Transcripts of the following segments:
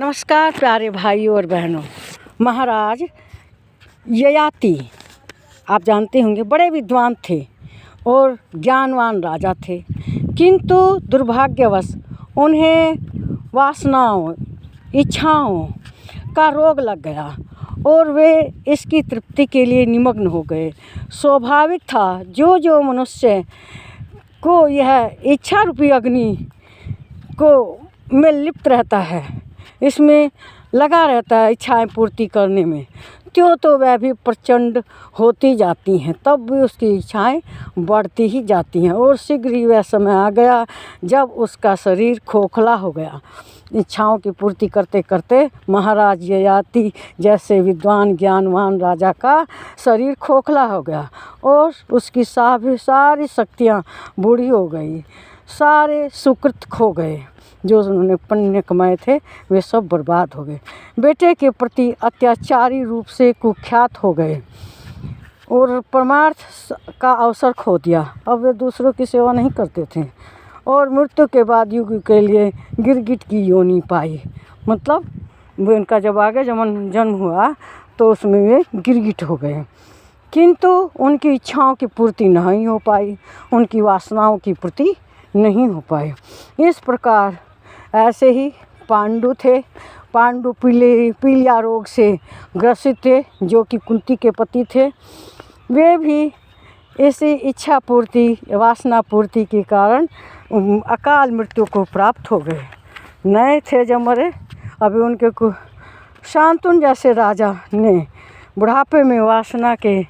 नमस्कार प्यारे भाइयों और बहनों। महाराज ययाति आप जानते होंगे बड़े विद्वान थे और ज्ञानवान राजा थे, किंतु दुर्भाग्यवश उन्हें वासनाओं इच्छाओं का रोग लग गया और वे इसकी तृप्ति के लिए निमग्न हो गए। स्वाभाविक था, जो मनुष्य को यह इच्छा रूपी अग्नि को में लिप्त रहता है, इसमें लगा रहता है इच्छाएं पूर्ति करने में, तो वह भी प्रचंड होती जाती हैं, तब भी उसकी इच्छाएं बढ़ती ही जाती हैं और शीघ्र ही वह समय आ गया जब उसका शरीर खोखला हो गया। इच्छाओं की पूर्ति करते करते महाराज ययाति जैसे विद्वान ज्ञानवान राजा का शरीर खोखला हो गया और उसकी सारी शक्तियाँ बूढ़ी हो गई, सारे सुकृत खो गए, जो उन्होंने पुण्य कमाए थे वे सब बर्बाद हो गए। बेटे के प्रति अत्याचारी रूप से कुख्यात हो गए और परमार्थ का अवसर खो दिया। अब वे दूसरों की सेवा नहीं करते थे और मृत्यु के बाद युग के लिए गिरगिट की योनि पाई। मतलब वे उनका जब आगे जन्म हुआ तो उसमें वे गिरगिट हो गए, किंतु उनकी इच्छाओं की पूर्ति नहीं हो पाई, उनकी वासनाओं की पूर्ति नहीं हो पाई। इस प्रकार ऐसे ही पांडु थे। पांडु पीलिया रोग से ग्रसित थे, जो कि कुंती के पति थे। वे भी इसी इच्छा पूर्ति वासना पूर्ति के कारण अकाल मृत्यु को प्राप्त हो गए। नए थे जब मरे। अभी उनके को शांतनु जैसे राजा ने बुढ़ापे में वासना के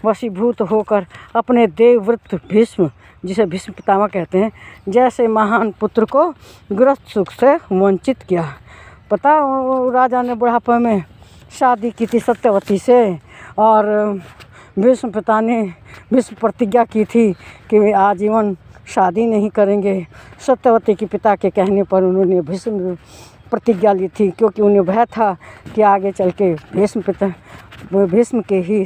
वशीभूत होकर अपने देवव्रत भीष्म, जिसे भीष्म पितामह कहते हैं, जैसे महान पुत्र को गृहस्थ सुख से वंचित किया। पता राजा ने बुढ़ापे में शादी की थी सत्यवती से और भीष्म पिता ने भीष्म प्रतिज्ञा की थी कि वे आजीवन शादी नहीं करेंगे। सत्यवती के पिता के कहने पर उन्होंने भीष्म प्रतिज्ञा ली थी, क्योंकि उन्हें भय था कि आगे चल के भीष्म के ही